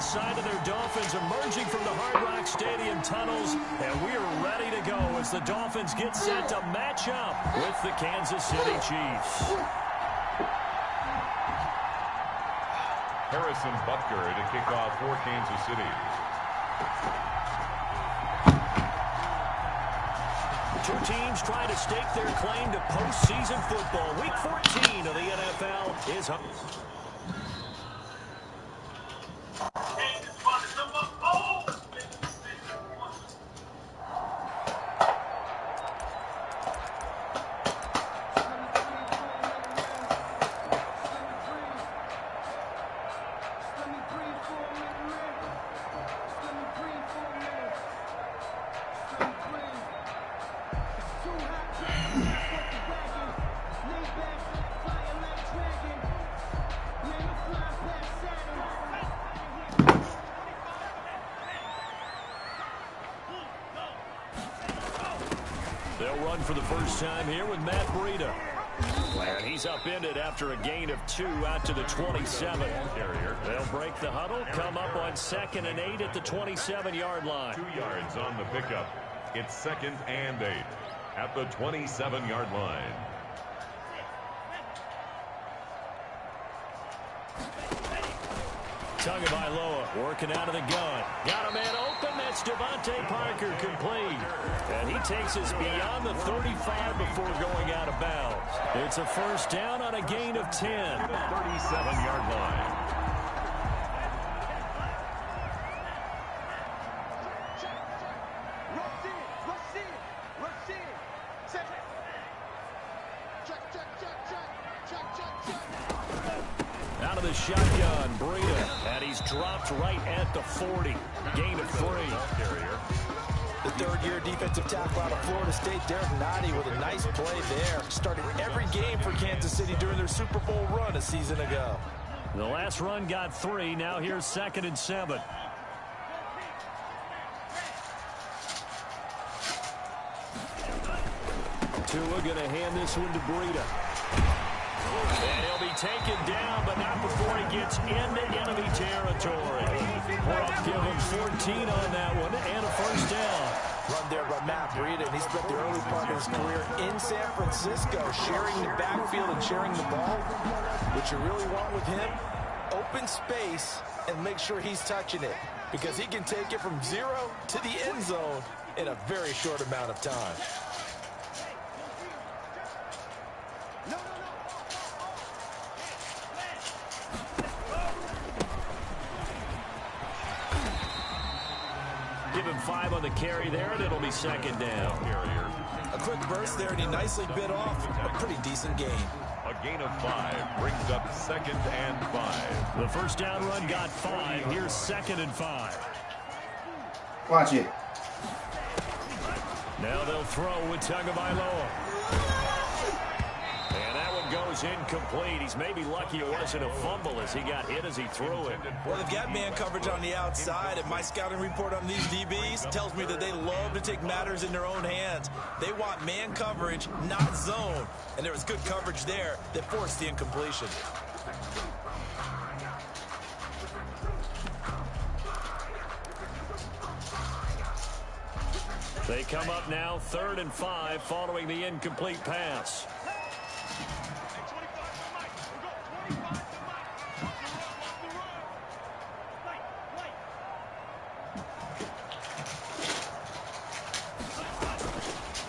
side of their Dolphins emerging from the Hard Rock Stadium tunnels, and we are ready to go as the Dolphins get set to match up with the Kansas City Chiefs. Harrison Butker to kick off for Kansas City. Two teams trying to stake their claim to postseason football. Week 14 of the NFL is up. They'll run for the first time here with Matt Breida. And he's upended after a gain of 2 out to the 27. They'll break the huddle, come up on 2nd and 8 at the 27-yard line. 2 yards on the pickup. It's 2nd and 8 at the 27-yard line. Tagovailoa working out of the gun. Got a man open. That's Devontae Parker complete. And he takes us beyond the 35 before going out of bounds. It's a first down on a gain of 10. The 37-yard line. Out of the shotgun, Breida, and he's dropped right at the 40. Gain of 3. The third-year defensive tackle out of Florida State, Derek Nottie, with a nice play there. Started every game for Kansas City during their Super Bowl run a season ago. The last run got 3. Now here's 2nd and 7. Tua going to hand this one to Breida. And he'll be taken down, but not before he gets into enemy territory. Give him 14 on that one and a first down. Run there by Matt Breida, and he spent the early part of his career in San Francisco, sharing the backfield and sharing the ball. What you really want with him, open space and make sure he's touching it, because he can take it from 0 to the end zone in a very short amount of time. Give him 5 on the carry there, and it'll be 2nd down. A quick burst there, and he nicely bit off a pretty decent gain. A gain of 5 brings up 2nd and 5. The first down run got 5. Here's 2nd and 5. Watch it. Now they'll throw with Tagovailoa. And that one goes incomplete. He's maybe lucky it wasn't a fumble as he got hit as he threw it. Well, they've got man coverage on the outside, and my scouting report on these DBs tells me that they love to take matters in their own hands. They want man coverage, not zone. And there was good coverage there that forced the incompletion. They come up now 3rd and 5 following the incomplete pass.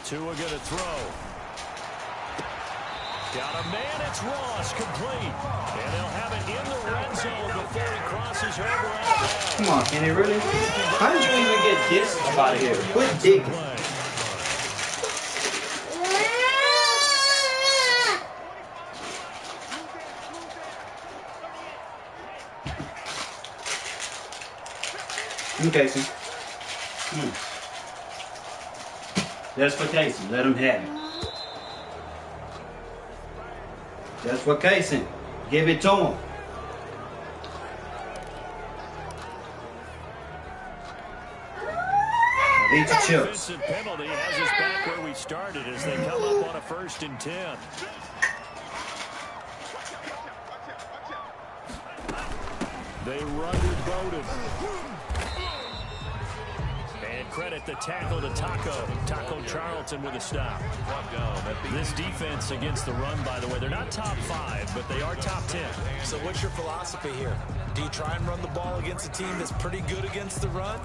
Tua going to throw. Got a man, it's Ross, complete. And they'll have it in the red zone before he crosses over out of bounds. Come on, can he really? How did you even get this out of here? Quit digging. Casey. That's for Casey. Let him have it. That's for Casey. Give it to him. Eat your chips. Offensive penalty has us back where we started as they come up on a 1st and 10. They run with Bowden. And credit the tackle to Taco Charlton with a stop. This defense against the run, by the way, they're not top 5, but they are top 10. So what's your philosophy here? Do you try and run the ball against a team that's pretty good against the run?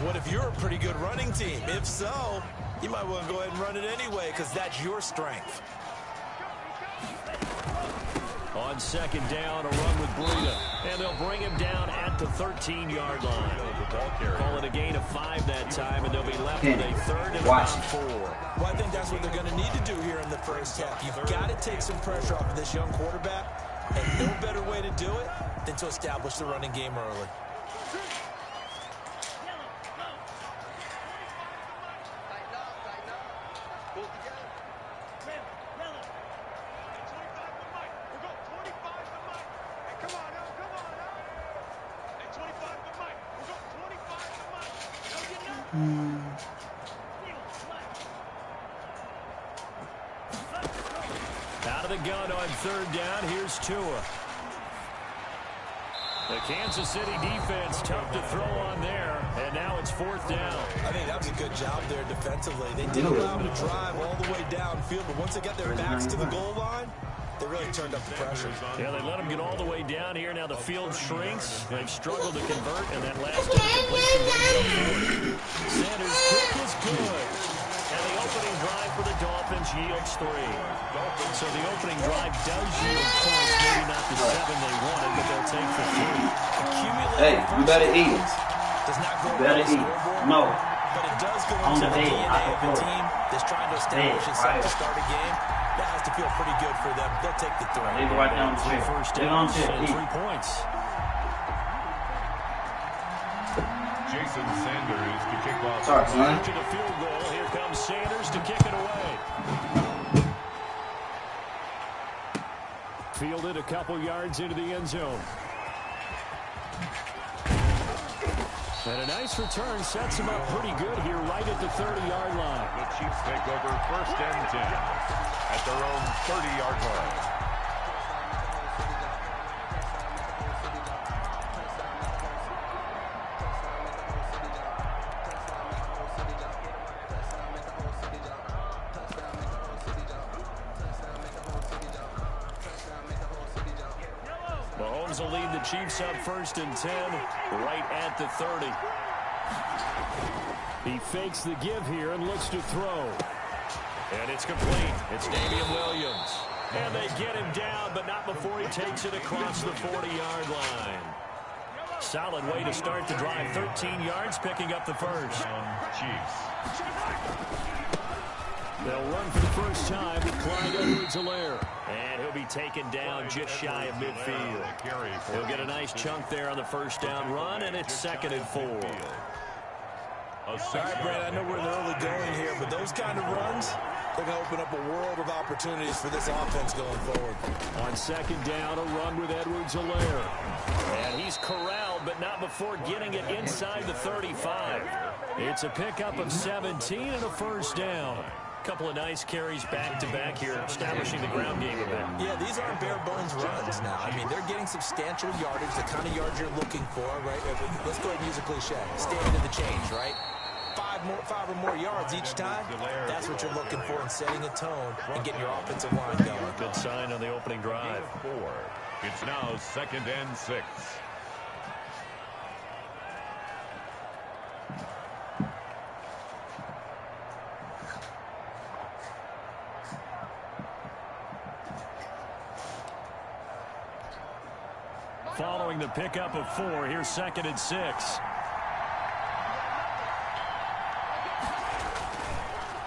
What if you're a pretty good running team? If so, you might want to go ahead and run it anyway because that's your strength. On second down, a run with Breida. And they'll bring him down at the 13-yard line. Call it a gain of 5 that time, and they'll be left with a third and about 4. Well, I think that's what they're going to need to do here in the first half. You've got to take some pressure off of this young quarterback, and no better way to do it than to establish the running game early. Out of the gun on third down, here's Tua. The Kansas City defense tough to throw on there, and now it's fourth down. I think that was a good job there defensively. They did allow them to drive all the way downfield, but once they got their backs to the goal line, they really turned up the pressure. Yeah, they let them get all the way down here. Now the field shrinks. They've struggled to convert, and that last incompletion brings up 40. Sanders' kick is good. And the opening drive for the Dolphins yields 3. So the opening drive does yield points, maybe not the 7 they wanted, but they'll take the 3. Hey, you better eat it. Does not go You better eat it. No. but it does go On into the the bed, DNA I of the team that's trying to establish itself to start a game. That has to feel pretty good for them. They'll take the 3. Leave it right down the chair. First Leave it on down the chair. and Eat. 3 points. Jason Sanders to kick off. Sorry, son. To the field goal. Here comes Sanders to kick it away. Fielded a couple yards into the end zone. And a nice return sets him up pretty good here right at the 30-yard line. The Chiefs take over first and 10 at their own 30-yard line. Mahomes will lead the Chiefs up first and 10 right at the 30. He fakes the give here and looks to throw. And it's complete. It's Damian Williams. And they get him down, but not before he takes it across the 40-yard line. Solid way to start the drive. 13 yards, picking up the first. Chiefs. They'll run for the first time with Clyde Edwards-Helaire. And he'll be taken down just shy of midfield. He'll get a nice chunk there on the first down run, and it's 2nd and 4. All right, Brad, I know we're in the early going here, but those kind of runs, they're going to open up a world of opportunities for this offense going forward. On second down, a run with Edwards-Helaire. And he's corralled, but not before getting it inside the 35. It's a pickup of 17 and a first down. Couple of nice carries back-to-back here, establishing the ground game a bit. Yeah, these aren't bare-bones runs now. I mean, they're getting substantial yardage, the kind of yards you're looking for, right? Let's go ahead and use a cliche. Stand in the change, right? 5 or more yards each time. That's what you're looking for in setting a tone and getting your offensive line going. Good sign on the opening drive. 4. It's now 2nd and 6. Following the pickup of 4, here's 2nd and 6.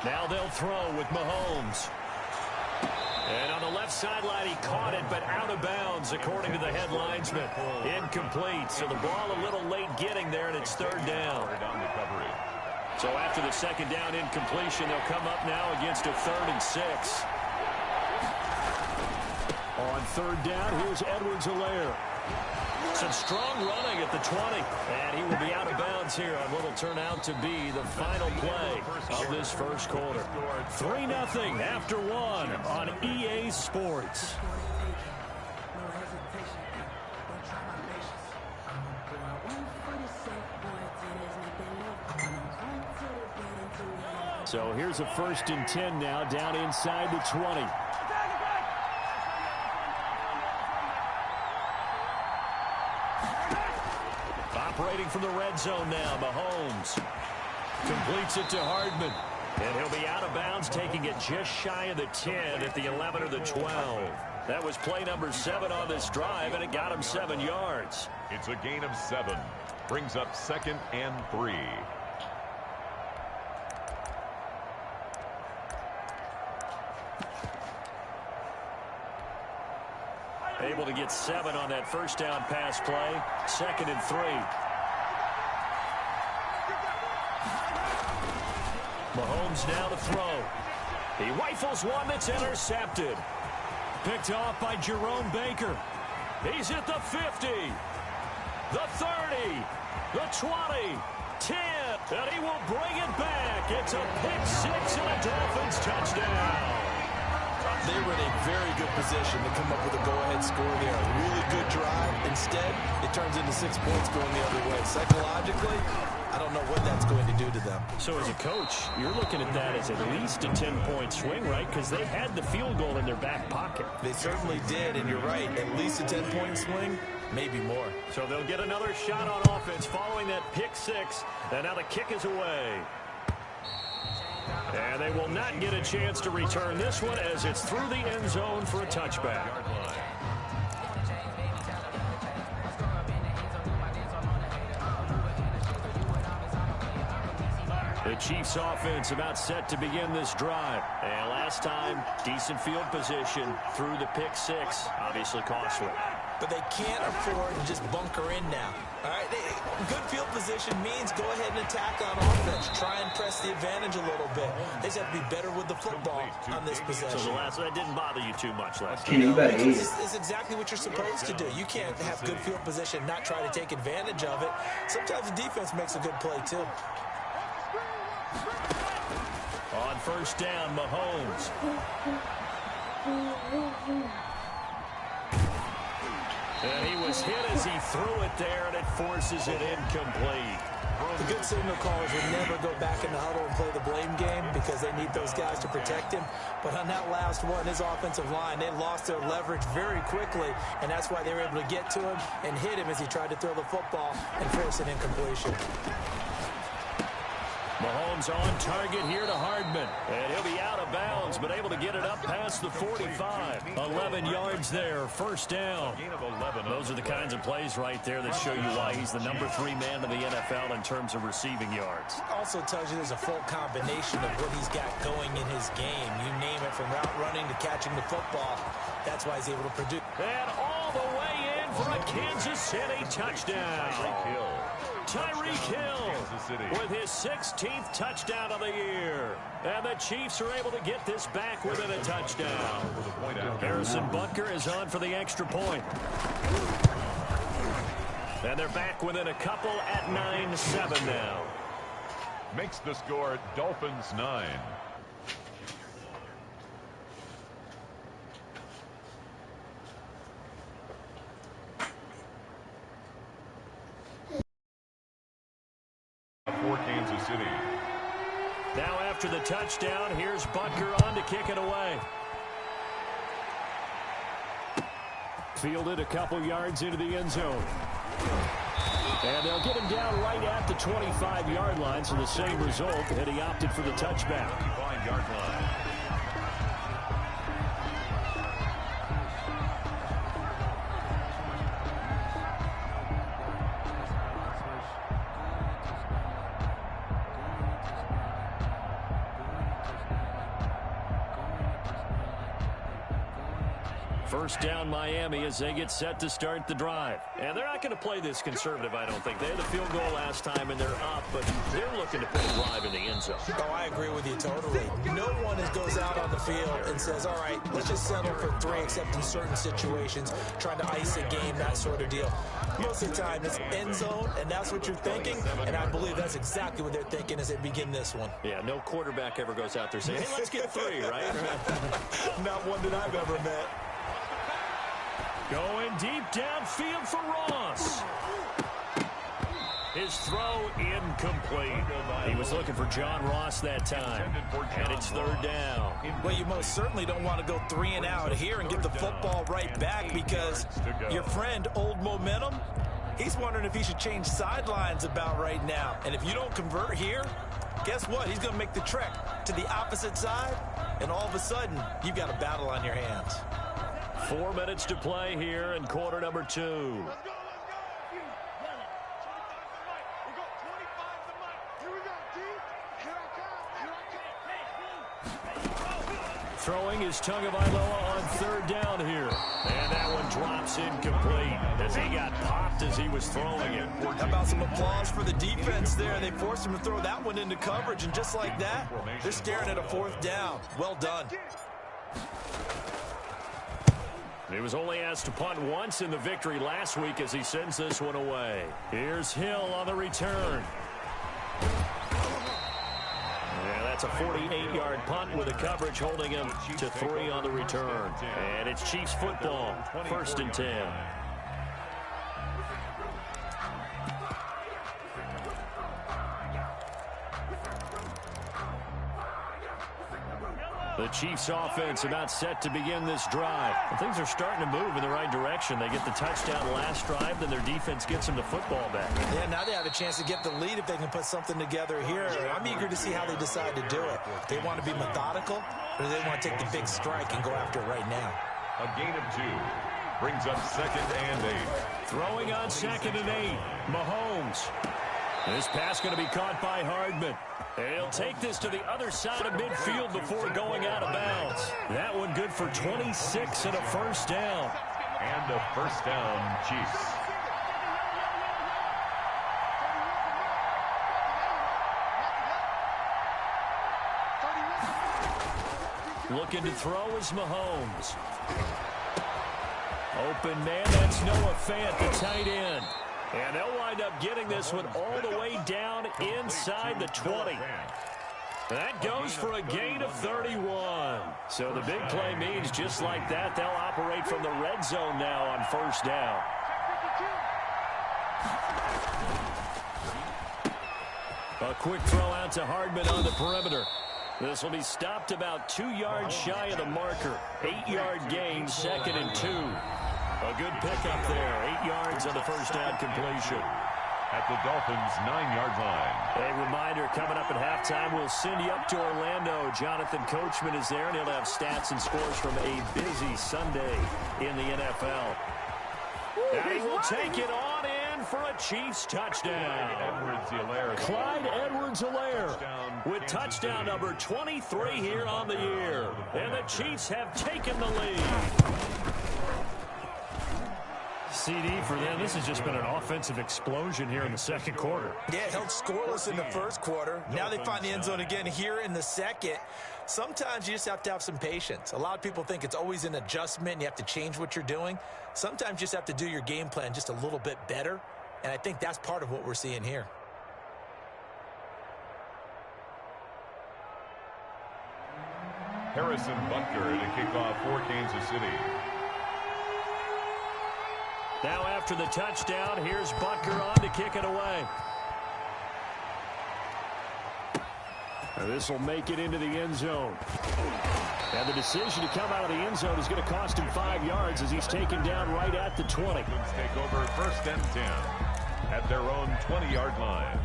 Now they'll throw with Mahomes. And on the left sideline, he caught it, but out of bounds, according to the head linesman. Incomplete, so the ball a little late getting there, and it's 3rd down. So after the 2nd down incompletion, they'll come up now against a 3rd and 6. On 3rd down, here's Edwards-Helaire. Some strong running at the 20. And he will be out of bounds here on what will turn out to be the final play of this first quarter. 3-0 after 1 on EA Sports. So here's a 1st and 10 now, down inside the 20. Operating from the red zone now, Mahomes completes it to Hardman. And he'll be out of bounds, taking it just shy of the 10 at the 11 or the 12. That was play number 7 on this drive, and it got him 7 yards. It's a gain of 7. Brings up 2nd and 3. Able to get 7 on that 1st down pass play. 2nd and 3. Mahomes now to throw. He rifles one that's intercepted. Picked off by Jerome Baker. He's at the 50, the 30, the 20, 10, and he will bring it back. It's a pick 6 and a Dolphins touchdown. They were in a very good position to come up with a go-ahead score there. A really good drive. Instead, it turns into 6 points going the other way. Psychologically, I don't know what that's going to do to them. So as a coach, you're looking at that as at least a 10-point swing, right? Because they had the field goal in their back pocket. They certainly did, and you're right. At least a 10-point swing, maybe more. So they'll get another shot on offense following that pick 6. And now the kick is away. And they will not get a chance to return this one as it's through the end zone for a touchback. The Chiefs offense about set to begin this drive. And last time, decent field position through the pick 6. Obviously costly. But they can't afford to just bunker in now. All right, good field position means go ahead and attack on offense. Try and press the advantage a little bit. They just have to be better with the football on this possession. So the last one didn't bother you too much last time. It's exactly what you're supposed to do. You can't have good field position, not try to take advantage of it. Sometimes the defense makes a good play too. On 1st down, Mahomes. And he was hit as he threw it there, and it forces it incomplete. The good signal callers would never go back in the huddle and play the blame game because they need those guys to protect him. But on that last one, his offensive line, they lost their leverage very quickly, and that's why they were able to get to him and hit him as he tried to throw the football and force an incompletion. Mahomes on target here to Hardman. And he'll be out of bounds, but able to get it up past the 45. 11 yards there, 1st down. Those are the kinds of plays right there that show you why he's the number 3 man in the NFL in terms of receiving yards. Also tells you there's a full combination of what he's got going in his game. You name it, from route running to catching the football. That's why he's able to produce. And all the way in for a Kansas City touchdown. Tyreek Hill with his 16th touchdown of the year. And the Chiefs are able to get this back within a touchdown. Harrison Butker is on for the extra point. And they're back within a couple at 9-7 now. Makes the score Dolphins 9. For Kansas City. Now after the touchdown, here's Butker on to kick it away. Fielded a couple yards into the end zone. And they'll get him down right at the 25-yard line, so the same result, and he opted for the touchback. 25-yard line. First down Miami as they get set to start the drive. And they're not going to play this conservative, I don't think. They had the field goal last time, and they're up, but they're looking to put a drive in the end zone. Oh, I agree with you totally. No one goes out on the field and says, all right, let's just settle for 3, except in certain situations, trying to ice a game, that sort of deal. Most of the time, it's end zone, and that's what you're thinking, and I believe that's exactly what they're thinking as they begin this one. Yeah, no quarterback ever goes out there saying, hey, let's get 3, right? Not one that I've ever met. Going deep downfield for Ross. His throw incomplete. He was looking for John Ross that time. And it's third down. Well, you most certainly don't want to go 3 and out here and get the football right back, because your friend, Old Momentum, he's wondering if he should change sidelines about right now. And if you don't convert here, guess what? He's going to make the trek to the opposite side, and all of a sudden, you've got a battle on your hands. 4 minutes to play here in quarter number 2. Throwing is Tagovailoa on third down here. And that one drops incomplete as he got popped as he was throwing it. How about some applause for the defense there? They forced him to throw that one into coverage, and just like that, they're staring at a 4th down. Well done. He was only asked to punt once in the victory last week as he sends this one away. Here's Hill on the return. Yeah, that's a 48-yard punt with a coverage holding him to 3 on the return. And it's Chiefs football, 1st and 10. The Chiefs offense about set to begin this drive. And things are starting to move in the right direction. They get the touchdown last drive, then their defense gets them the football back. Yeah, now they have a chance to get the lead if they can put something together here. I'm eager to see how they decide to do it. They want to be methodical, or do they want to take the big strike and go after it right now? A gain of 2 brings up 2nd and 8. Throwing on 2nd and 8, Mahomes. This pass going to be caught by Hardman. He'll take this to the other side of midfield before going out of bounds. That one good for 26 and a 1st down. And a 1st down, Chiefs. Looking to throw is Mahomes. Open man, that's Noah Fant, the tight end. And they'll wind up getting this one all the way down inside the 20. That goes for a gain of 31. So the big play means just like that, they'll operate from the red zone now on 1st down. A quick throw out to Hardman on the perimeter. This will be stopped about 2 yards shy of the marker. 8-yard gain, 2nd and 2. A good pickup there. 8 yards on the 1st down completion. At the Dolphins' 9-yard line. A reminder, coming up at halftime, we'll send you up to Orlando. Jonathan Coachman is there, and he'll have stats and scores from a busy Sunday in the NFL. And he will take it on in for a Chiefs touchdown. Clyde Edwards-Helaire with touchdown number 23 here on the year. And the Chiefs have taken the lead. CD for them. This has just been an offensive explosion here in the 2nd quarter. Yeah, held scoreless in the 1st quarter. Now they find the end zone again here in the 2nd. Sometimes you just have to have some patience. A lot of people think it's always an adjustment. You have to change what you're doing. Sometimes you just have to do your game plan just a little bit better. And I think that's part of what we're seeing here. Harrison Butker to kick off for Kansas City. Now after the touchdown, here's Butker on to kick it away. This will make it into the end zone. And the decision to come out of the end zone is going to cost him 5 yards as he's taken down right at the 20. Take over 1st and 10 at their own 20-yard line.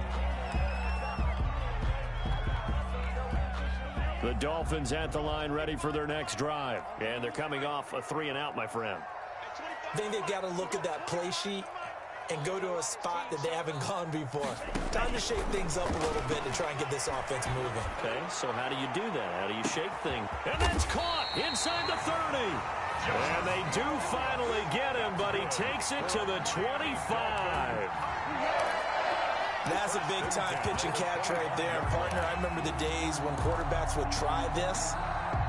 The Dolphins at the line ready for their next drive. And they're coming off a 3-and-out, my friend. I think they've got to look at that play sheet and go to a spot that they haven't gone before. Time to shake things up a little bit to try and get this offense moving. Okay, so how do you do that? How do you shake things? And that's caught inside the 30. And they do finally get him, but he takes it to the 25. That's a big-time pitch and catch right there. Partner, I remember the days when quarterbacks would try this.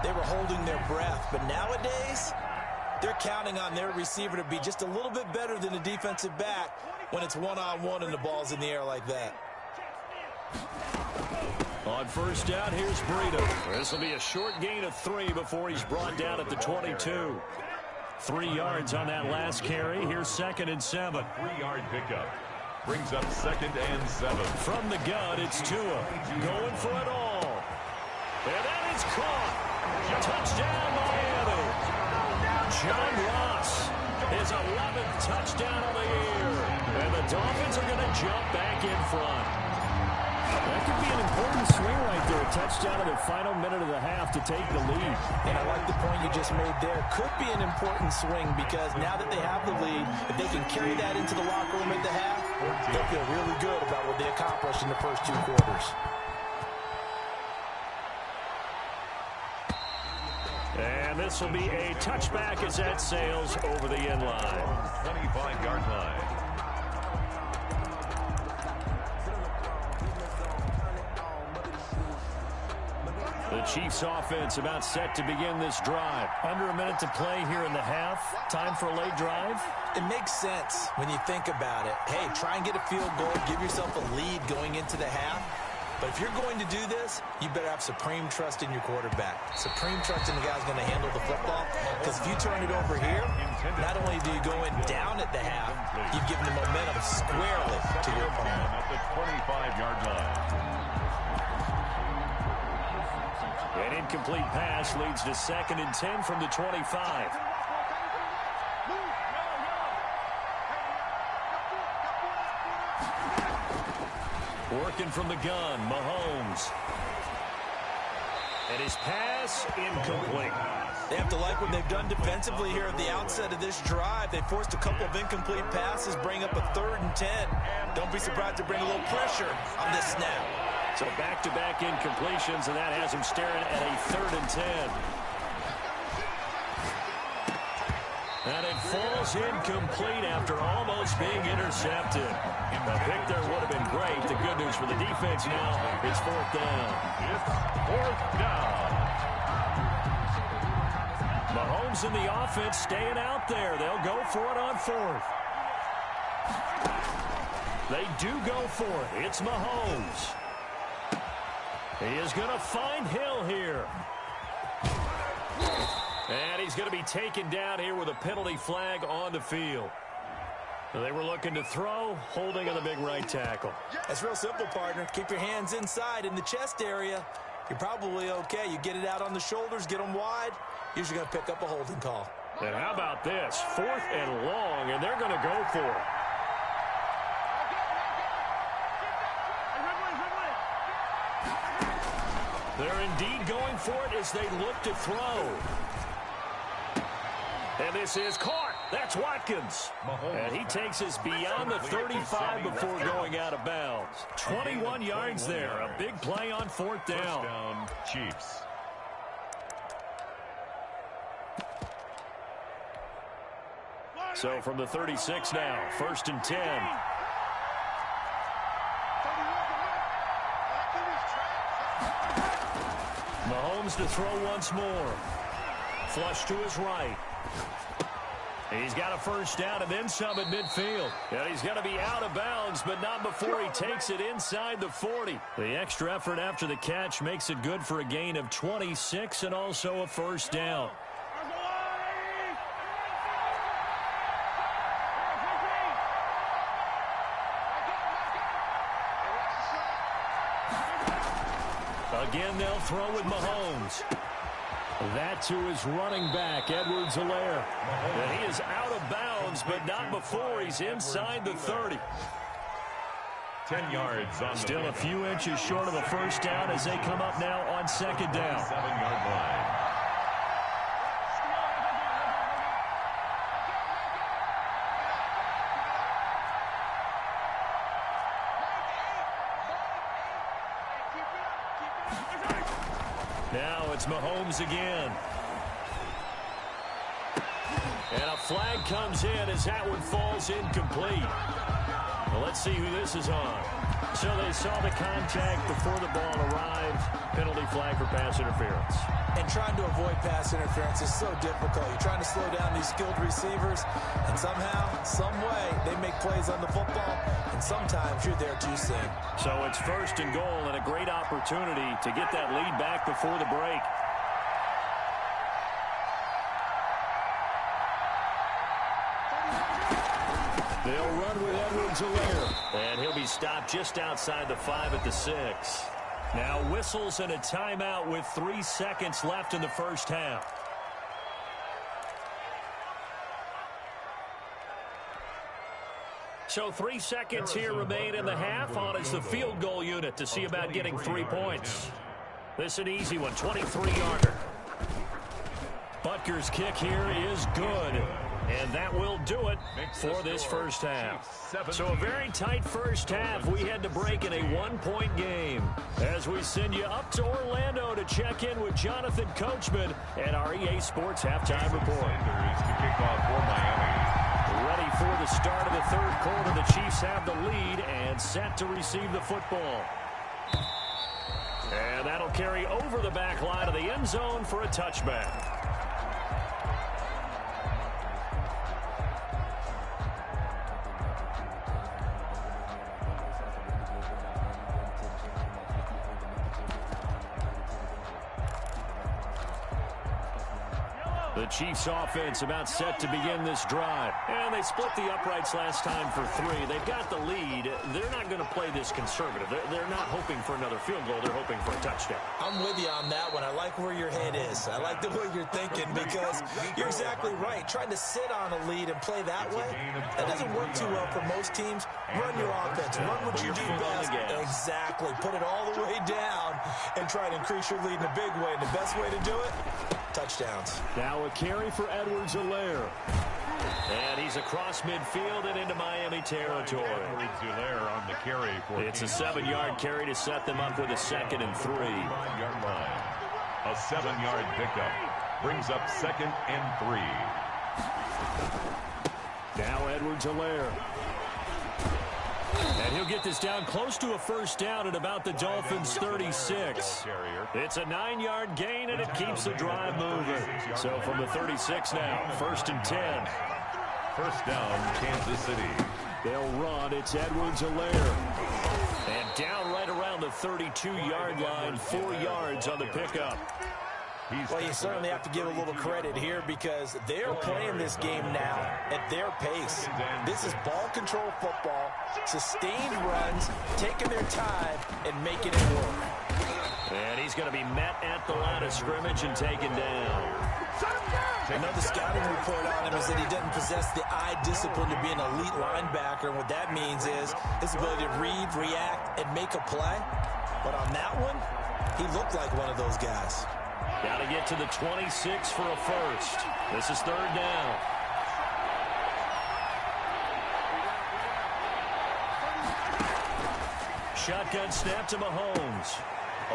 They were holding their breath. But nowadays, they're counting on their receiver to be just a little bit better than the defensive back when it's one-on-one and the ball's in the air like that. On 1st down, here's Breida. This will be a short gain of 3 before he's brought down at the 22. 3 yards on that last carry. Here's 2nd and 7. 3-yard pickup. Brings up 2nd and 7. From the gun, it's Tua going for it all. And that is caught. Touchdown, Miami. John Ross, his 11th touchdown of the year. And the Dolphins are going to jump back in front. That could be an important swing right there. A touchdown in the final minute of the half to take the lead. And I like the point you just made there. Could be an important swing because now that they have the lead, if they can carry that into the locker room at the half, they'll feel really good about what they accomplished in the first 2 quarters. And this will be a touchback as that sails over the end line. 25-yard line. The Chiefs offense about set to begin this drive. Under a minute to play here in the half. Time for a late drive. It makes sense when you think about it. Hey, try and get a field goal. Give yourself a lead going into the half. But if you're going to do this, you better have supreme trust in your quarterback. Supreme trust in the guy's going to handle the football. Because if you turn it over here, not only do you go in down at the half, you've given the momentum squarely to your opponent. At the 25-yard line. An incomplete pass leads to 2nd and 10 from the 25. Working from the gun, Mahomes. And his pass incomplete. They have to like what they've done defensively here at the outset of this drive. They forced a couple of incomplete passes, bring up a 3rd and 10. Don't be surprised to bring a little pressure on this snap. So back-to-back incompletions, and that has him staring at a 3rd and 10. And it falls incomplete after almost being intercepted. The pick there would have been great. The good news for the defense now, it's 4th down. It's 4th down. Mahomes and the offense staying out there. They'll go for it on 4th. They do go for it. It's Mahomes. He is going to find Hill here. And he's going to be taken down here with a penalty flag on the field. They were looking to throw, holding on the big right tackle. That's real simple, partner. Keep your hands inside in the chest area. You're probably okay. You get it out on the shoulders, get them wide. Usually going to pick up a holding call. And how about this? 4th and long, and they're going to go for it. They're indeed going for it as they look to throw. And this is caught. That's Watkins. And he takes us beyond the 35 before going out of bounds. 21 yards there. A big play on 4th down. First down, Chiefs. So from the 36 now, 1st and 10. Mahomes to throw once more. Flush to his right. He's got a 1st down and then some at midfield. And he's going to be out of bounds, but not before he takes it inside the 40. The extra effort after the catch makes it good for a gain of 26 and also a 1st down. Again, they'll throw with Mahomes. That to his running back, Edwards-Helaire. And he is out of bounds, but not before he's inside the 30. 10 yards on Still a few inches short of a 1st down as they come up now on 2nd down. 7-yard line. Now it's Mahomes again. And a flag comes in as that one falls incomplete. Well, let's see who this is on. So they saw the contact before the ball arrived. Penalty flag for pass interference. And trying to avoid pass interference is so difficult. You're trying to slow down these skilled receivers, and somehow, some way, they make plays on the football, and sometimes you're there too soon. So it's 1st and goal and a great opportunity to get that lead back before the break. They'll run with Edwards-Helaire. And he'll be stopped just outside the 5 at the 6. Now whistles and a timeout with 3 seconds left in the first half. So 3 seconds here remain in the half. On is the field goal unit to see about getting 3 points. This an easy one, 23-yarder. Butker's kick here is good. And that will do it for this first half. So a very tight first half. We had to break in a 1-point game. As we send you up to Orlando to check in with Jonathan Coachman and our EA Sports Halftime Report. To kick off for Miami. Ready for the start of the third quarter. The Chiefs have the lead and set to receive the football. And that'll carry over the back line of the end zone for a touchback. The Chiefs offense about set to begin this drive. And they split the uprights last time for 3. They've got the lead. They're not going to play this conservative. They're not hoping for another field goal. They're hoping for a touchdown. I'm with you on that one. I like where your head is. I like the way you're thinking because you're exactly right. Trying to sit on a lead and play that way, that doesn't work too well for most teams. Run your offense. Run what you do best. Exactly. Put it all the way down and try to increase your lead in a big way. And the best way to do it, touchdowns. Now a carry for Edwards-Helaire. And he's across midfield and into Miami territory. Edwards-Helaire on the carry for it's a 7-yard carry to set them up with a 2nd and 3. 5-yard line. A 7-yard pickup brings up 2nd and 3. Now Edwards-Helaire. And he'll get this down close to a first down at about the Dolphins' 36. It's a 9-yard gain, and it keeps the drive moving. So from the 36 now, 1st and 10. First down, Kansas City. They'll run. It's Edwards-Helaire. And down right around the 32-yard line, 4 yards on the pickup. Well, you certainly have to give a little credit here because they're playing this game now at their pace. This is ball control football, sustained runs, taking their time, and making it work. And he's going to be met at the line of scrimmage and taken down. Another scouting report on him is that he doesn't possess the eye discipline to be an elite linebacker. And what that means is his ability to read, react, and make a play. But on that one, he looked like one of those guys. Got to get to the 26 for a first. This is 3rd down. Shotgun snap to Mahomes.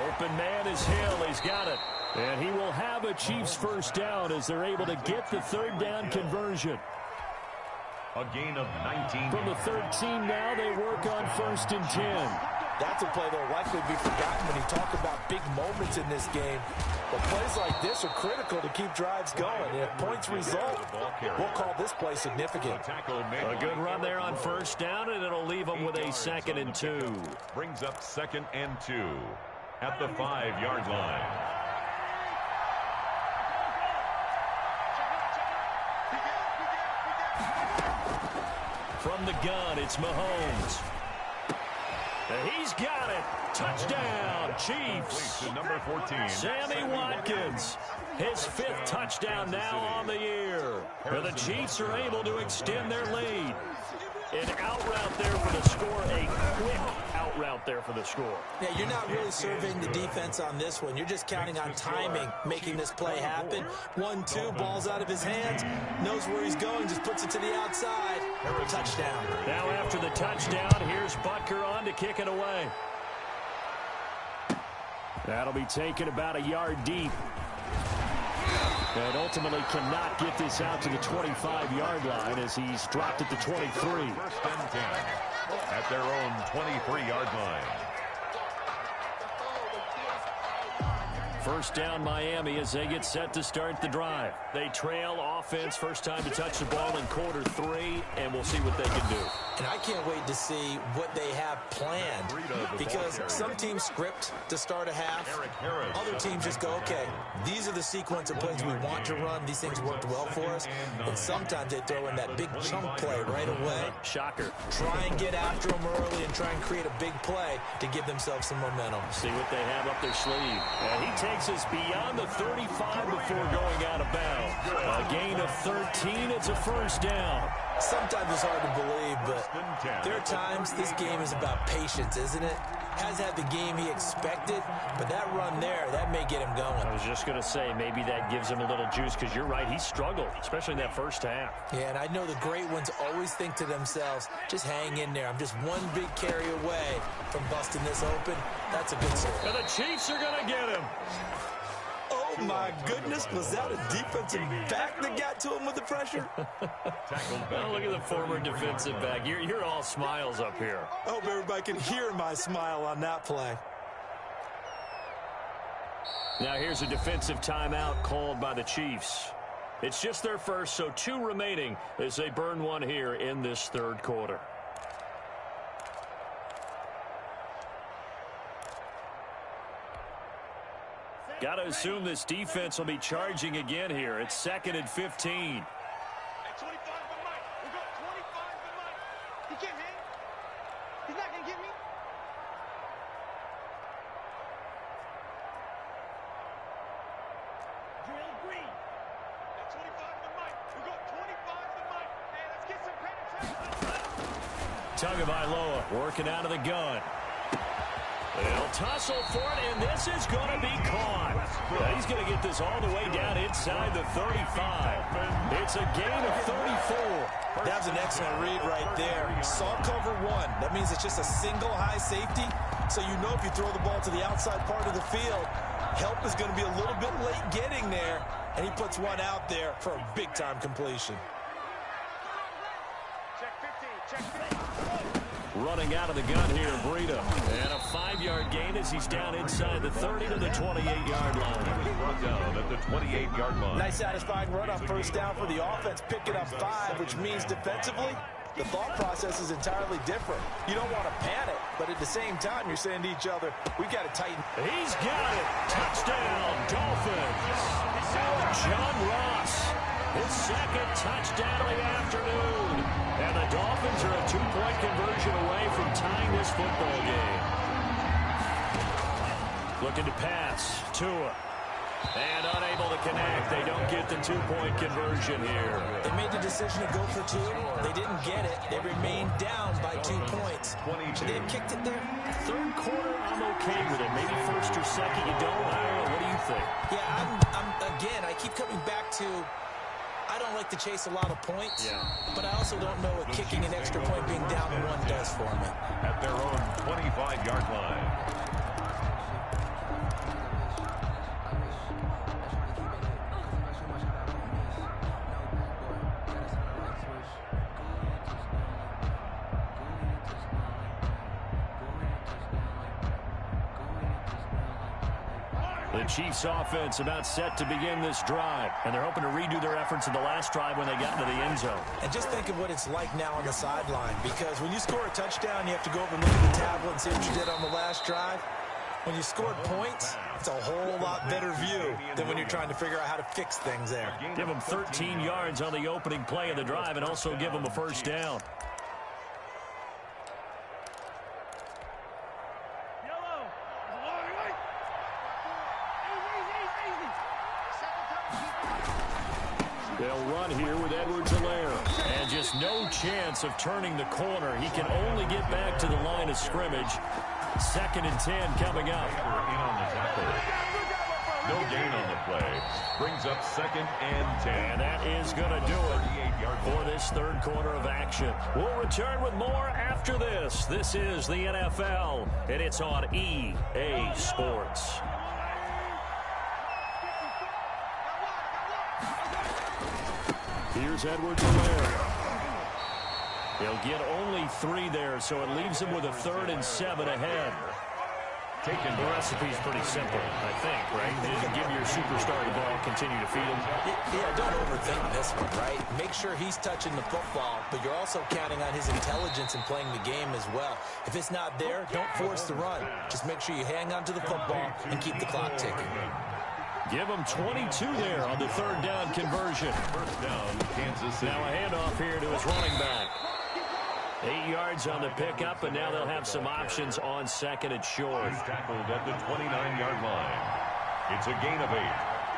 Open man is Hill. He's got it. And he will have a Chiefs first down as they're able to get the 3rd down conversion. A gain of 19. From the 13 now, they work on 1st and 10. That's a play that will likely be forgotten when you talk about big moments in this game. But plays like this are critical to keep drives going. And if points result, we'll call this play significant. A good run there on 1st down, and it'll leave them with a 2nd and 2. Brings up 2nd and 2 at the 5-yard line. From the gun, it's Mahomes. He's got it. Touchdown, Chiefs. Number 14. Sammy Watkins. His 5th touchdown now on the year. And the Chiefs are able to extend their lead. An out route there for the score. A quick out route there for the score. Yeah, you're not really surveying the defense on this one. You're just counting on timing, making this play happen. 1-2, ball's out of his hands. Knows where he's going, just puts it to the outside. Touchdown. Now after the touchdown, here's Butker on to kick it away. That'll be taken about a yard deep. And ultimately cannot get this out to the 25-yard line as he's dropped at the 23. 1st and 10 at their own 23-yard line. First down Miami as they get set to start the drive. They trail offense, first time to touch the ball in quarter 3, and we'll see what they can do. And I can't wait to see what they have planned, because some teams script to start a half. Other teams just go, okay, these are the sequence of plays we want to run. These things worked well for us. And sometimes they throw in that big chunk play right away. Shocker. Try and get after them early and try and create a big play to give themselves some momentum. See what they have up their sleeve. And he takes us beyond the 35 before going out of bounds. A gain of 13. It's a first down. Sometimes it's hard to believe, but there are times this game is about patience, isn't it? Has had the game he expected, but that run there, that may get him going. I was just going to say, maybe that gives him a little juice, because you're right, he struggled, especially in that first half. Yeah, and I know the great ones always think to themselves, just hang in there. I'm just one big carry away from busting this open. That's a good story. And the Chiefs are going to get him. Oh, my goodness. Was that a defensive back that got to him with the pressure? Oh, look at the former defensive back. You're all smiles up here. I hope everybody can hear my smile on that play. Now here's a defensive timeout called by the Chiefs. It's just their first, so 2 remaining as they burn one here in this third quarter. Got to assume this defense will be charging again here. It's 2nd and 15. Tagovailoa working out of the gun. They'll tussle for it, and this is going to be caught. He's going to get this all the way down inside the 35. It's a gain of 34. That was an excellent read right there. Saw cover 1. That means it's just a single high safety. So you know if you throw the ball to the outside part of the field, help is going to be a little bit late getting there. And he puts one out there for a big-time completion. Running out of the gun here, Breida. And a 5-yard gain as he's down inside the 30 to the 28-yard line. Brought down at the 28-yard line. Nice satisfying run on first down for the offense, picking up 5, which means defensively, the thought process is entirely different. You don't want to panic, but at the same time, you're saying to each other, we've got to tighten. He's got it. Touchdown, Dolphins. John Ross, his 2nd touchdown of the afternoon. And the Dolphins are a 2-point conversion away from tying this football game. Looking to pass. Tua. And unable to connect. They don't get the 2-point conversion here. They made the decision to go for 2. They didn't get it. They remained down by 2 points. Should they have kicked it there? Third quarter, I'm okay with it. Maybe first or second, you don't. I don't know. What do you think? Yeah, again, I keep coming back to, I don't like to chase a lot of points, but I also don't know what kicking an extra point being down 1 does for me. At their own 25-yard line. The Chiefs offense about set to begin this drive, and they're hoping to redo their efforts in the last drive when they got into the end zone. And just think of what it's like now on the sideline, because when you score a touchdown, you have to go over and look at the tablet and see what you did on the last drive. When you scored points, it's a whole lot better view than when you're trying to figure out how to fix things there. Give them 13 yards on the opening play of the drive and also give them a first down. They'll run here with Edwards-Helaire. And just no chance of turning the corner. He can only get back to the line of scrimmage. 2nd and 10 coming up. In on the tackle. No gain on the play. Brings up 2nd and 10. And that is going to do it for this third quarter of action. We'll return with more after this. This is the NFL, and it's on EA Sports. Here's Edwards-Helaire. He'll get only 3 there, so it leaves him with a 3rd and 7 ahead. taken. The recipe's pretty simple, I think, right? Is give your superstar the ball, continue to feed him. Yeah, don't overthink this one, right? Make sure he's touching the football, but you're also counting on his intelligence in playing the game as well. If it's not there, don't force the run. Just make sure you hang on to the football and keep the clock ticking. Give him 22 there on the third down conversion. First down, Kansas City. Now a handoff here to his running back. 8 yards on the pickup, and now they'll have some options on second and short. He's tackled at the 29-yard line. It's a gain of 8.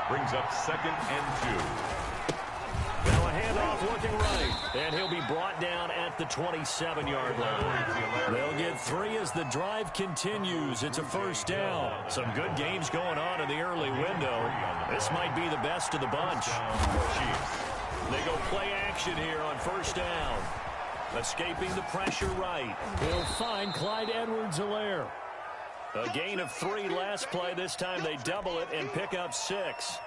Brings up second and 2. Now a handoff looking right, and he'll be brought down at the 27-yard line. They'll get 3 as the drive continues. It's a first down. Some good games going on in the early window. This might be the best of the bunch. They go play action here on first down. Escaping the pressure right. He'll find Clyde Edwards-Helaire. A gain of 3 last play. This time they double it and pick up 6.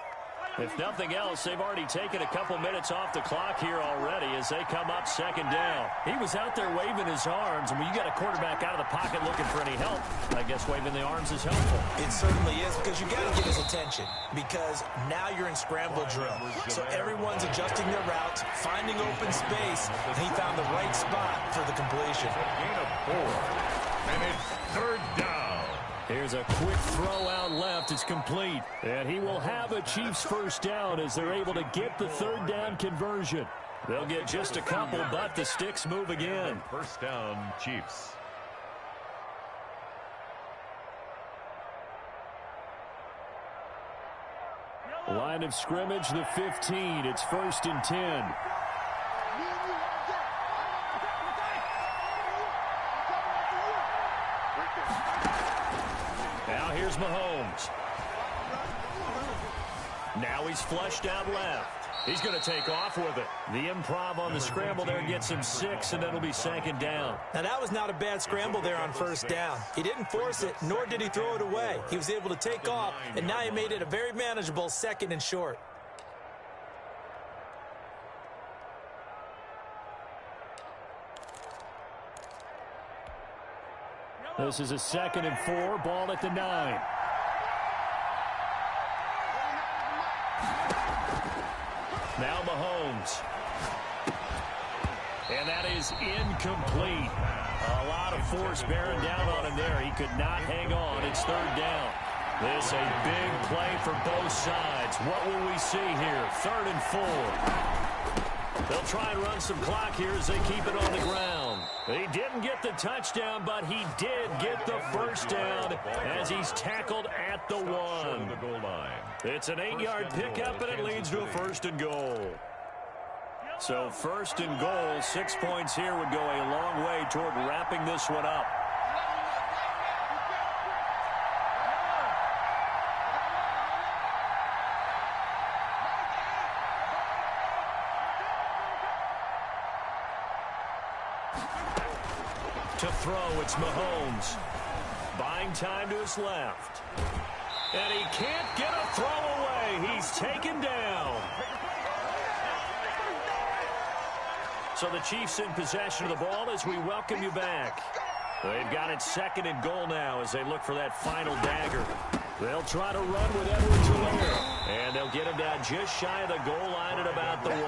If nothing else, they've already taken a couple minutes off the clock here already as they come up second down. He was out there waving his arms, and when you got a quarterback out of the pocket looking for any help, I guess waving the arms is helpful. It certainly is, because you got to get his attention, because now you're in scramble drill. So everyone's adjusting their routes, finding open space, and he found the right spot for the completion. Gain of 4. And it's third down. Here's a quick throw out left. It's complete. And he will have a Chiefs first down as they're able to get the third down conversion. They'll get just a couple, but the sticks move again. First down, Chiefs. Line of scrimmage, the 15. It's first and 10. Now here's Mahomes. Now he's flushed out left. He's going to take off with it. The improv on the scramble there gets him 6, and it'll be second down. Now, that was not a bad scramble there on first down. He didn't force it, nor did he throw it away. He was able to take off, and now he made it a very manageable second and short. This is a second and 4, ball at the 9. Now Mahomes. And that is incomplete. A lot of force bearing down on him there. He could not hang on. It's third down. This a big play for both sides. What will we see here? Third and 4. They'll try and run some clock here as they keep it on the ground. He didn't get the touchdown, but he did get the first down as he's tackled at the 1. It's an 8-yard pickup, and it leads to a first and goal. So first and goal, 6 points here would go a long way toward wrapping this one up. To throw, it's Mahomes. Buying time to his left. And he can't get a throw away. He's taken down. So the Chiefs in possession of the ball as we welcome you back. They've got it second and goal now as they look for that final dagger. They'll try to run with Edwards-Helaire. And they'll get him down just shy of the goal line at about the 1.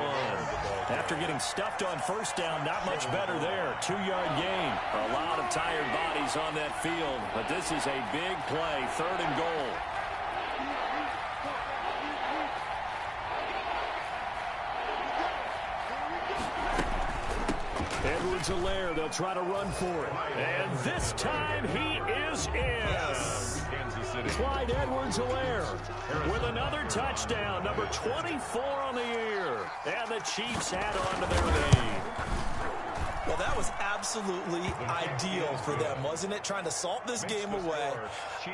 After getting stuffed on first down, not much better there. 2-yard gain. A lot of tired bodies on that field. But this is a big play. Third and goal. Edwards-Helaire, they'll try to run for it. And this time he is in. Clyde Edwards-Helaire with another touchdown, number 24 on the year. And the Chiefs add on to their lead. Well, that was absolutely ideal for them, wasn't it? Trying to salt this game away.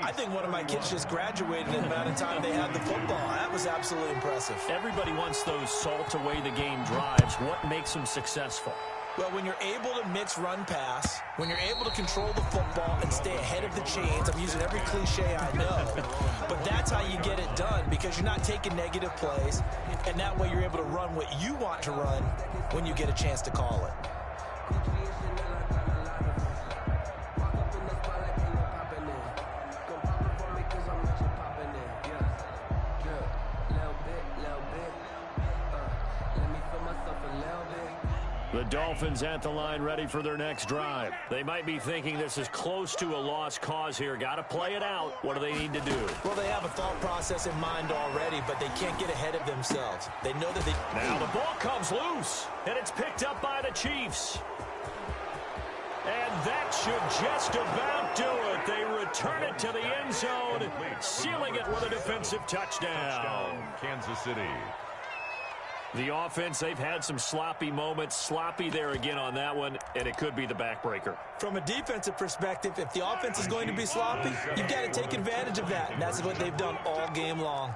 I think one of my kids just graduated in the amount of time they had the football. That was absolutely impressive. Everybody wants those salt away the game drives. What makes them successful? Well, when you're able to mix run-pass, when you're able to control the football and stay ahead of the chains, I'm using every cliche I know, but that's how you get it done because you're not taking negative plays, and that way you're able to run what you want to run when you get a chance to call it. The Dolphins at the line ready for their next drive. They might be thinking this is close to a lost cause here. Got to play it out. What do they need to do? Well, they have a thought process in mind already, but they can't get ahead of themselves. They know that they... Now the ball comes loose, and it's picked up by the Chiefs. And that should just about do it. They return it to the end zone, sealing it with a defensive touchdown. Kansas City. The offense, they've had some sloppy moments. Sloppy there again on that one, and it could be the backbreaker. From a defensive perspective, if the offense is going to be sloppy, you've got to take advantage of that. And that's what they've done all game long.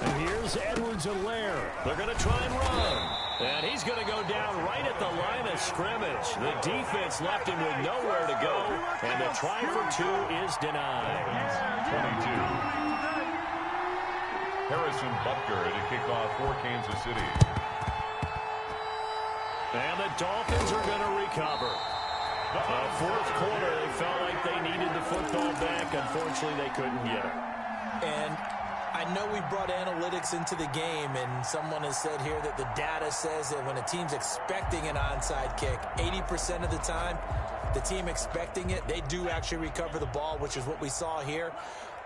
And here's Edwards-Helaire. They're going to try and run. And he's going to go down right at the line of scrimmage. The defense left him with nowhere to go. And the try for two is denied. 22. Harrison Butker to kick off for Kansas City. And the Dolphins are going to recover. Fourth quarter, they felt like they needed the football back. Unfortunately, they couldn't get it. And I know we brought analytics into the game, and someone has said here that the data says that when a team's expecting an onside kick, 80% of the time, the team expecting it, they do actually recover the ball, which is what we saw here.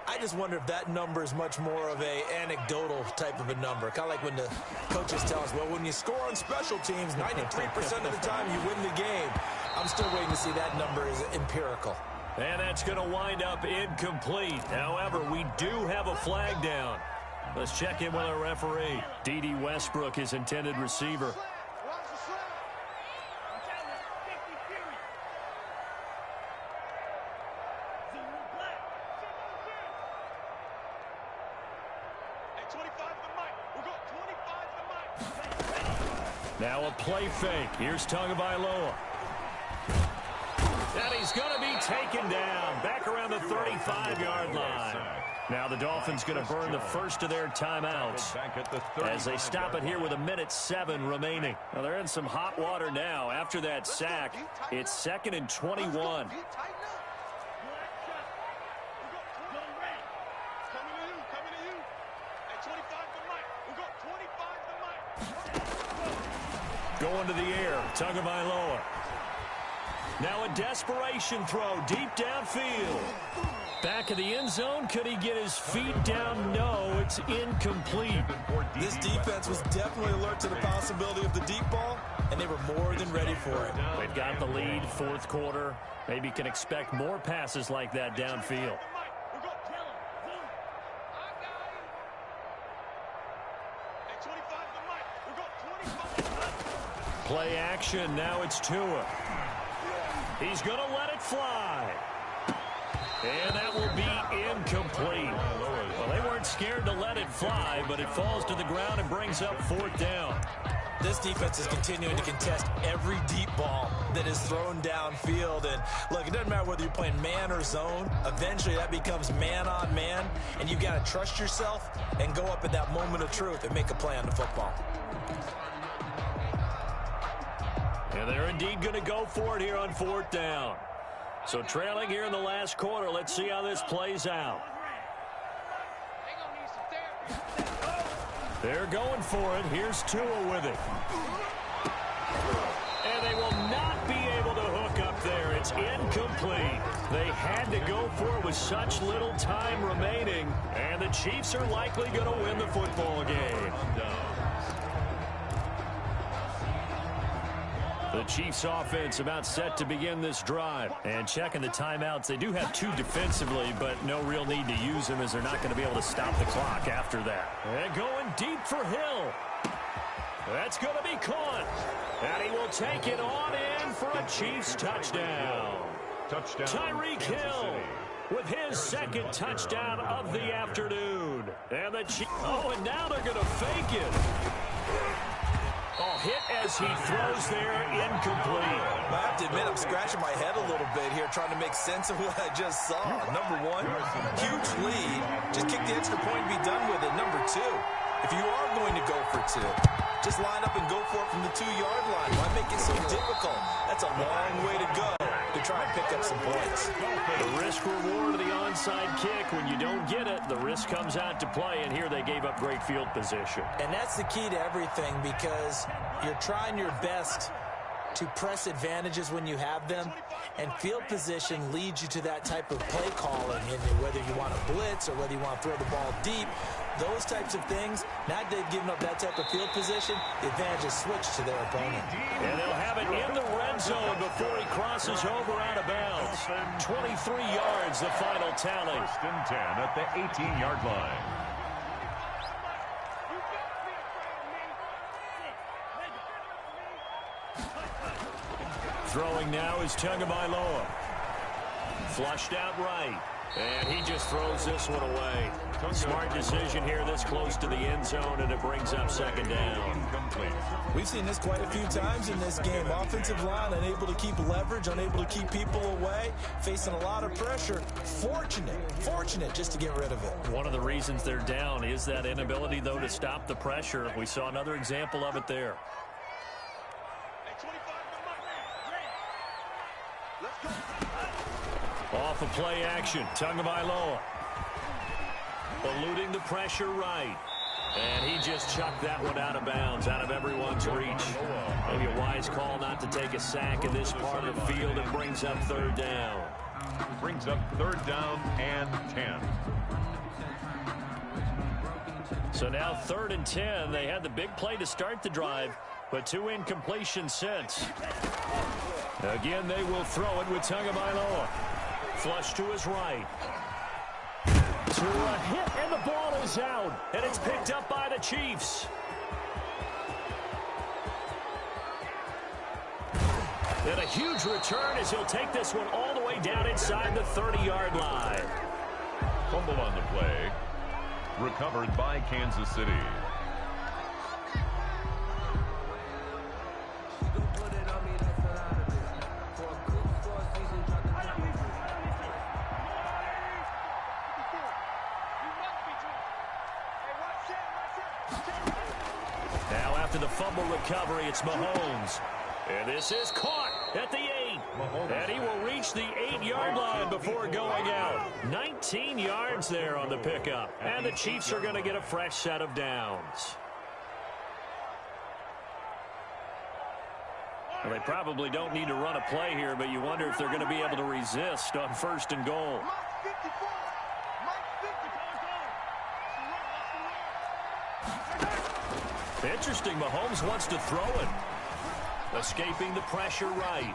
I just wonder if that number is much more of a anecdotal type of a number. Kind of like when the coaches tell us, well, when you score on special teams, 93% of the time you win the game. I'm still waiting to see that number is empirical. And that's going to wind up incomplete. However, we do have a flag down. Let's check in with our referee. D.D. Westbrook, his intended receiver. Now a play fake. Here's Tagovailoa. And he's going to be taken down back around the 35-yard line. Now the Dolphins going to burn the first of their timeouts as they stop it here with 1:07 remaining. Now they're in some hot water now. After that sack, it's 2nd and 21. Going to the air, Tagovailoa. Now a desperation throw deep downfield. Back of the end zone. Could he get his feet down? No, it's incomplete. This defense was definitely alert to the possibility of the deep ball, and they were more than ready for it. They've got the lead, fourth quarter. Maybe can expect more passes like that downfield. Play action. Now it's Tua. He's going to let it fly. And that will be incomplete. Well, they weren't scared to let it fly, but it falls to the ground and brings up 4th down. This defense is continuing to contest every deep ball that is thrown downfield. And look, it doesn't matter whether you're playing man or zone. Eventually that becomes man on man, and you've got to trust yourself and go up at that moment of truth and make a play on the football. And they're indeed going to go for it here on 4th down. So trailing here in the last quarter, let's see how this plays out. They're going for it. Here's Tua with it. And they will not be able to hook up there. It's incomplete. They had to go for it with such little time remaining. And the Chiefs are likely going to win the football game. The Chiefs offense about set to begin this drive. And checking the timeouts, they do have 2 defensively, but no real need to use them as they're not going to be able to stop the clock after that. And going deep for Hill. That's going to be caught. And he will take it on in for a Chiefs touchdown. Touchdown. Tyreek Hill with his 2nd touchdown of the afternoon. And the Chiefs. Oh, and now they're going to fake it. Oh, hit as he throws there, incomplete. I have to admit, I'm scratching my head a little bit here, trying to make sense of what I just saw. Number one, huge lead. Just kick the extra point and be done with it. Number two, if you are going to go for 2, just line up and go for it from the 2-yard line. Why make it so difficult? That's a long way to go to try and pick up some points. The risk reward of the onside kick. When you don't get it, the risk comes out to play, and here they gave up great field position. And that's the key to everything, because you're trying your best to press advantages when you have them, and field position leads you to that type of play calling, and whether you want to blitz or whether you want to throw the ball deep, those types of things. Now that they've given up that type of field position, the advantage is switched to their opponent. And they'll have it in the red zone before he crosses over out of bounds. 23 yards, the final tally. 1st and 10 at the 18-yard line. Throwing now is Tagovailoa. Flushed out right. And he just throws this one away. Smart decision here this close to the end zone, and it brings up 2nd down. We've seen this quite a few times in this game. Offensive line unable to keep leverage, unable to keep people away, facing a lot of pressure. Fortunate just to get rid of it. One of the reasons they're down is that inability, though, to stop the pressure. We saw another example of it there. Off of play action, Tagovailoa eluding the pressure right. And he just chucked that one out of bounds, out of everyone's reach. Maybe a wise call not to take a sack in this part of the field. It brings up 3rd down. Brings up 3rd down and 10. So now 3rd and 10. They had the big play to start the drive, but 2 incompletions since. Again, they will throw it with Tagovailoa. Flush to his right. To a hit, and the ball is out. And it's picked up by the Chiefs. And a huge return as he'll take this one all the way down inside the 30-yard line. Fumble on the play. Recovered by Kansas City. Now after the fumble recovery, it's Mahomes. And this is caught at the 8. And he will reach the 8-yard line before going out. 19 yards there on the pickup. And the Chiefs are going to get a fresh set of downs. Well, they probably don't need to run a play here, but you wonder if they're going to be able to resist on 1st and goal. Interesting, Mahomes wants to throw it. Escaping the pressure right.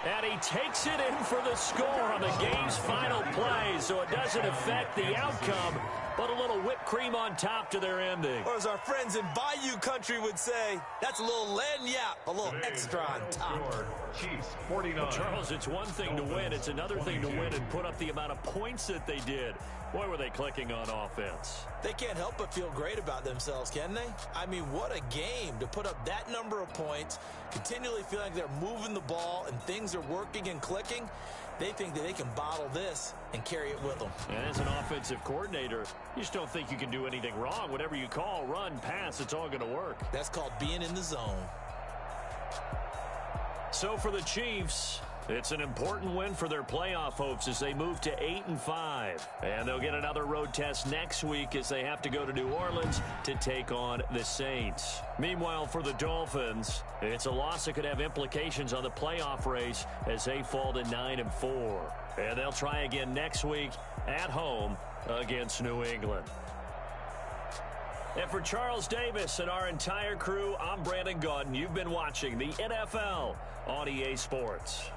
And he takes it in for the score on the game's final play, so it doesn't affect the outcome, but a little whipped cream on top to their ending. Or as our friends in Bayou Country would say, that's a little lagniappe, a little extra on top. Chiefs 49. Well, Charles, it's one thing to win. It's another thing to win and put up the amount of points that they did. Boy, were they clicking on offense. They can't help but feel great about themselves, can they? I mean, what a game to put up that number of points, continually feel like they're moving the ball and things are working and clicking. They think that they can bottle this and carry it with them. And as an offensive coordinator, you just don't think you can do anything wrong. Whatever you call, run, pass, it's all going to work. That's called being in the zone. So for the Chiefs, it's an important win for their playoff hopes as they move to 8-5. And they'll get another road test next week as they have to go to New Orleans to take on the Saints. Meanwhile, for the Dolphins, it's a loss that could have implications on the playoff race as they fall to 9-4. And they'll try again next week at home against New England. And for Charles Davis and our entire crew, I'm Brandon Gaudin. You've been watching the NFL on EA Sports.